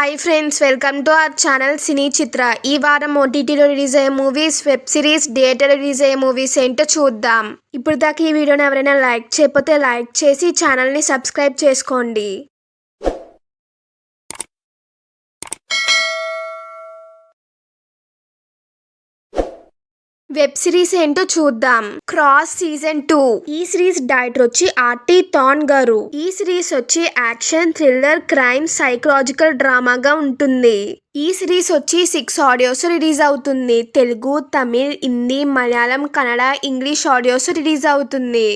Hi friends, welcome to our channel Cine Chitra. ఈ వారం ఓటీటీలో రిలీజ్ అయ్యే మూవీస్, వెబ్ సిరీస్, థియేటర్లో రిలీజ్ అయ్యే మూవీస్ ఏంటో చూద్దాం. ఇప్పుడు దాకా ఈ వీడియోని ఎవరైనా లైక్ చేయకపోతే లైక్ చేసి ఛానల్ని సబ్స్క్రైబ్ చేసుకోండి. వెబ్ సిరీస్ ఏంటో చూద్దాం. Cross season 2. ఈ సిరీస్ డైరెక్టర్ వచ్చి ఆర్టీ థాన్ గారు. ఈ సిరీస్ వచ్చి యాక్షన్, థ్రిల్లర్, క్రైమ్, సైకలాజికల్ డ్రామాగా ఉంటుంది. ఈ సిరీస్ వచ్చి 6 ఆడియోస్ రిలీజ్ అవుతుంది. Telugu, Tamil, Hindi, Malayalam, Kannada, English audios release అవుతుంది.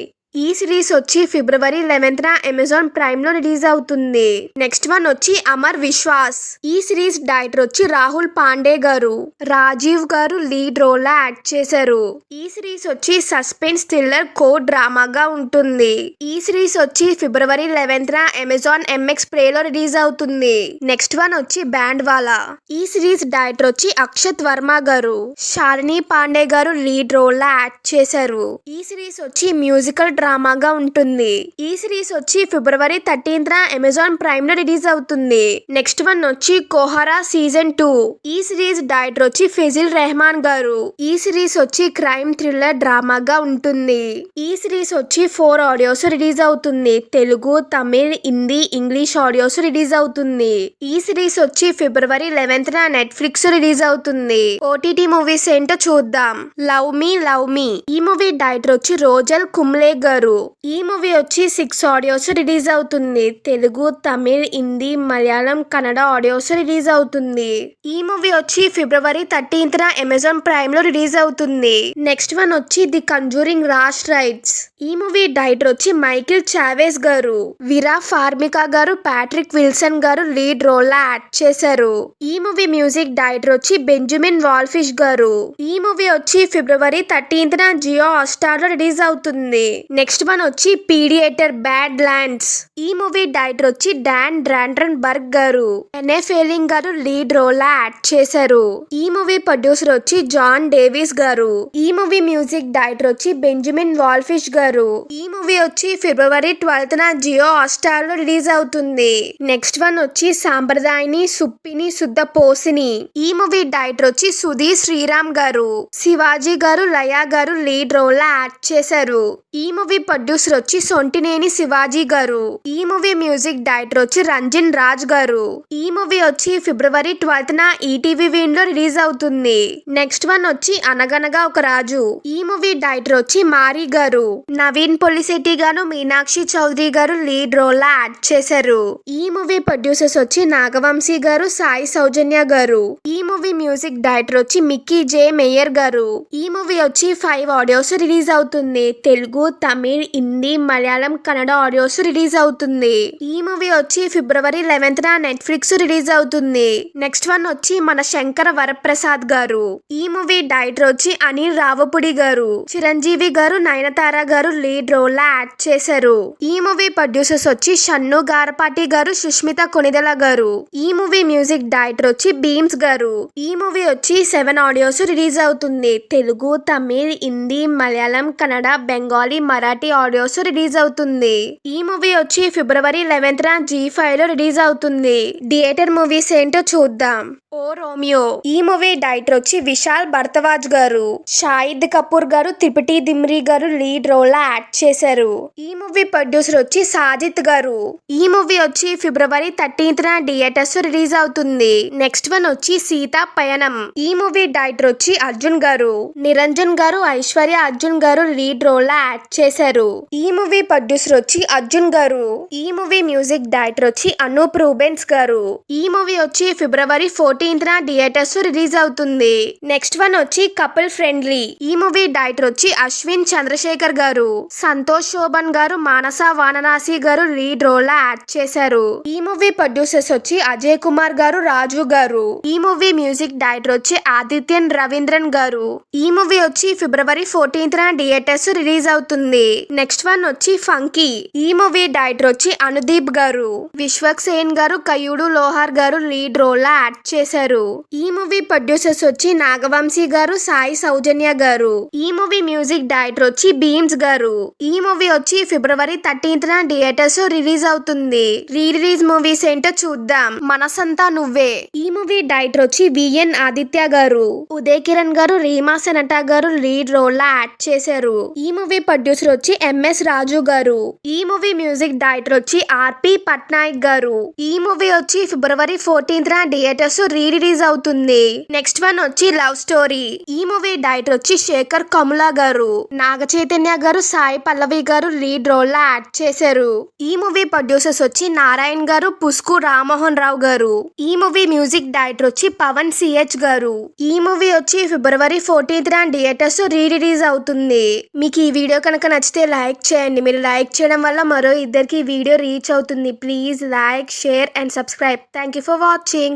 ఈ సిరీస్ వచ్చి ఫిబ్రవరి 11న అమెజాన్ ప్రైమ్ లో రిలీజ్ అవుతుంది. నెక్స్ట్ వన్ వచ్చి అమర్ విశ్వాస్. ఈ సిరీస్ డైరెక్టర్ వచ్చి రాహుల్ పాండే గారు. రాజీవ్ గారు లీడ్ రోల్ లో యాక్ట్ చేశారు. ఈ సిరీస్ వచ్చి సస్పెన్స్, థ్రిల్లర్, కో డ్రామాగా ఉంటుంది. ఈ సిరీస్ వచ్చి ఫిబ్రవరి 11న అమెజాన్ ఎంఎక్స్ ప్లే లో రిలీజ్ అవుతుంది. నెక్స్ట్ వన్ వచ్చి బ్యాండ్ వాలా. ఈ సిరీస్ డైరెక్టర్ వచ్చి అక్షత్ వర్మ గారు. శాలిని పాండే గారు లీడ్ రోల్ లో యాక్ట్ చేశారు. ఈ సిరీస్ వచ్చి మ్యూజికల్ డ్రామాగా ఉంటుంది. ఈ సిరీస్ వచ్చి ఫిబ్రవరి 13న అమెజాన్ ప్రైమ్ లో రిలీజ్ అవుతుంది. నెక్స్ట్ వన్ వచ్చి కోహరా సీజన్ 2. ఈ సిరీస్ డైరెక్టర్ వచ్చి ఫెజిల్ రెహమాన్ గారు. ఈ సిరీస్ వచ్చి క్రైమ్, థ్రిల్లర్, డ్రామాగా ఉంటుంది. ఈ సిరీస్ వచ్చి 4 ఆడియోస్ రిలీజ్ అవుతుంది. Telugu, Tamil, Hindi, English audios release అవుతుంది. ఈ సిరీస్ వచ్చి ఫిబ్రవరి 11న నెట్ఫ్లిక్స్ రిలీజ్ అవుతుంది. ఓటీటీ మూవీస్ ఏంటో చూద్దాం. లవ్ మీ. ఈ మూవీ డైరెక్టర్ వచ్చి రోజల్ కుంబ్లే గారు. ఈ మూవీ వచ్చి 6 ఆడియోస్ రిలీజ్ అవుతుంది. తెలుగు, తమిళ్, హిందీ, మలయాళం, కన్నడ ఆడియోస్ రిలీజ్ అవుతుంది. ఈ మూవీ వచ్చి ఫిబ్రవరి 13న అమెజాన్ ప్రైమ్ లో రిలీజ్ అవుతుంది. నెక్స్ట్ వన్ వచ్చి ది కంజూరింగ్ లాస్ట్ రైట్స్. ఈ మూవీ డైరెక్టర్ వచ్చి మైకిల్ చావేస్ గారు. వీరా ఫార్మికా గారు, ప్యాట్రిక్ విల్సన్ గారు లీడ్ రోల్ లో యాక్ట్ చేశారు. ఈ మూవీ మ్యూజిక్ డైరెక్టర్ వచ్చి బెంజమిన్ వాల్ఫిష్ గారు. ఈ మూవీ వచ్చి ఫిబ్రవరి 13న జియో హాట్‌స్టార్ లో రిలీజ్ అవుతుంది. నెక్స్ట్ వన్ వచ్చి పీడియేటర్ బ్యాడ్ ల్యాండ్స్. ఈ మూవీ డైరెక్టర్ వచ్చి డాన్ డ్రాంటన్బర్గ్ గారు. ఎన్ఏ ఫెలింగ్ గారు లీడ్ రోల్ లో యాక్ట్ చేశారు. ఈ మూవీ ప్రొడ్యూసర్ వచ్చి జాన్ డేవిస్ గారు. ఈ మూవీ మ్యూజిక్ డైరెక్టర్ వచ్చి బెంజమిన్ వాల్ఫిష్ గారు. ఈ మూవీ వచ్చి ఫిబ్రవరి 12న జియో హాట్‌స్టార్ లో రిలీజ్ అవుతుంది. నెక్స్ట్ వన్ వచ్చి సాంప్రదాయని సుప్పిని శుద్ధ పోసిని. ఈ మూవీ డైరెక్టర్ వచ్చి సుధీర్ శ్రీరామ్ గారు. శివాజీ గారు, లయా గారు లీడ్ రోల్ లో యాక్ట్ చేశారు. ఈ మూవీ ప్రొడ్యూసర్ వచ్చి సొంటినేని శివాజీ గారు. ఈ మూవీ మ్యూజిక్ డైరెక్టర్ వచ్చి రంజిన్ రాజ్ గారు. ఈ మూవీ వచ్చి ఫిబ్రవరి 12న ఈటీవీ విన్ లో రిలీజ్ అవుతుంది. నెక్స్ట్ వన్ వచ్చి అనగనగా ఒక రాజు. ఈ మూవీ డైరెక్టర్ వచ్చి మారీ గారు. నవీన్ పొలిశెట్టి గారు, మీనాక్షి చౌదరి గారు లీడ్ రోల్ లో యాక్ట్ చేశారు. ఈ మూవీ ప్రొడ్యూసర్స్ వచ్చి నాగవంశీ గారు, సాయి సౌజన్య గారు. ఈ మూవీ మ్యూజిక్ డైరెక్టర్ వచ్చి మిక్కీ జే మేయర్ గారు. ఈ మూవీ వచ్చి 5 ఆడియోస్ రిలీజ్ అవుతుంది. తెలుగు, తమిళ్, హిందీ, మలయాళం, కన్నడ ఆడియోస్ రిలీజ్ అవుతుంది. ఈ మూవీ వచ్చి ఫిబ్రవరి 11న నెట్ఫ్లిక్స్ రిలీజ్ అవుతుంది. నెక్స్ట్ వన్ వచ్చి మన శంకర వరప్రసాద్ గారు. ఈ మూవీ డైరెక్టర్ వచ్చి అనిల్ రావపుడి గారు. చిరంజీవి గారు, నయనతార గారు లీడ్ రోల్ లో యాక్ట్ చేశారు. ఈ మూవీ ప్రొడ్యూసర్స్ వచ్చి షన్ను గారపాటి గారు, సుష్మిత కొనిదెల గారు. ఈ మూవీ మ్యూజిక్ డైరెక్టర్ వచ్చి బీమ్స్ గారు. ఈ మూవీ వచ్చి 7 ఆడియోస్ రిలీజ్ అవుతుంది. తెలుగు, తమిళ్, హిందీ, మలయాళం, కన్నడ, బెంగాలీ, మరాఠీ ఆడియోస్ రిలీజ్ అవుతుంది. ఈ మూవీ వచ్చి ఫిబ్రవరి 11న G5 లో రిలీజ్ అవుతుంది. థియేటర్ మూవీస్ ఏంటో చూద్దాం. ఓ రోమియో. ఈ మూవీ డైరెక్టర్ వచ్చి విశాల్ భరద్వాజ్ గారు. షాహిద్ కపూర్ గారు, త్రిపటి దిమ్రీ గారు లీడ్ రోల్ లో యాక్ట్ చేశారు. ఈ మూవీ ప్రొడ్యూసర్ వచ్చి సాజిద్ గారు. ఈ మూవీ వచ్చి ఫిబ్రవరి 13న థియేటర్స్ రిలీజ్ అవుతుంది. నెక్స్ట్ వన్ వచ్చి సీతా పయనం. ఈ మూవీ డైరెక్టర్ వచ్చి అర్జున్ గారు. నిరంజన్ గారు, ఐశ్వర్య అర్జున్ గారు లీడ్ రోల్ లో యాక్ట్ చేశారు. ఈ మూవీ ప్రొడ్యూసర్ వచ్చి అర్జున్ గారు. ఈ మూవీ మ్యూజిక్ డైరెక్టర్ వచ్చి అనూప్ రూబెన్స్ గారు. ఈ మూవీ వచ్చి ఫిబ్రవరి 14న థియేటర్స్ రిలీజ్ అవుతుంది. నెక్స్ట్ వన్ వచ్చి కపుల్ ఫ్రెండ్లీ. ఈ మూవీ డైరెక్టర్ వచ్చి అశ్విన్ చంద్రశేఖర్ గారు. సంతోష్ శోభన్ గారు, మానస వారణాసి గారు లీడ్ రోల్ లో యాక్ట్ చేశారు. ఈ మూవీ ప్రొడ్యూసర్స్ వచ్చి అజయ్ కుమార్ గారు, రాజు గారు. ఈ మూవీ మ్యూజిక్ డైరెక్టర్ వచ్చి ఆదిత్యన్ రవీంద్రన్ గారు. ఈ మూవీ వచ్చి ఫిబ్రవరి 14న థియేటర్స్ రిలీజ్ అవుతుంది. నెక్స్ట్ వన్ వచ్చి ఫంకీ. ఈ మూవీ డైరెక్టర్ వచ్చి అనుదీప్ గారు. విశ్వక్ సేన్ గారు, కయూడు లోహార్ గారు లీడ్ రోల్ లో యాక్ట్ చేశారు. చేశారు. ఈ మూవీ ప్రొడ్యూసర్స్ వచ్చి నాగవంశీ గారు, సాయి సౌజన్య గారు. ఈ మూవీ మ్యూజిక్ డైరెక్టర్ వచ్చి బీమ్స్ గారు. ఈ మూవీ వచ్చి ఫిబ్రవరి 13th థియేటర్స్ రిలీజ్ అవుతుంది. రిలీజ్ మూవీస్ ఏంటో చూద్దాం. మనసంతా నువ్వే. ఈ మూవీ డైరెక్టర్ వచ్చి విఎన్ ఆదిత్య గారు. ఉదయ్ కిరణ్ గారు, రీమా సెనట గారు లీడ్ రోల్ లో యాక్ట్ చేశారు. ఈ మూవీ ప్రొడ్యూసర్ వచ్చి ఎంఎస్ రాజు గారు. ఈ మూవీ మ్యూజిక్ డైరెక్టర్ వచ్చి ఆర్పి పట్నాయక్ గారు. ఈ మూవీ వచ్చి ఫిబ్రవరి 14th థియేటర్స్ రిలీజ్ అవుతుంది. నెక్స్ట్ వన్ వచ్చి లవ్ స్టోరీ. ఈ మూవీ డైరెక్టర్ వచ్చి శేఖర్ కముల గారు. నాగ చైతన్య గారు, సాయి పల్లవి గారు లీడ్ రోల్ లో యాక్ట్ చేశారు. ఈ మూవీ ప్రొడ్యూసర్స్ వచ్చి నారాయణ్ గారు, పుస్కు రామ్మోహన్ రావు గారు. ఈ మూవీ మ్యూజిక్ డైరెక్టర్ వచ్చి పవన్ సిహెచ్ గారు. ఈ మూవీ వచ్చి ఫిబ్రవరి 14th థియేటర్స్ రిలీజ్ అవుతుంది. మీకు ఈ వీడియో కనుక నచ్చితే లైక్ చేయండి. మీరు లైక్ చేయడం వల్ల మరో ఇద్దరికి వీడియో రీచ్ అవుతుంది. Please like, share and subscribe. Thank you for watching.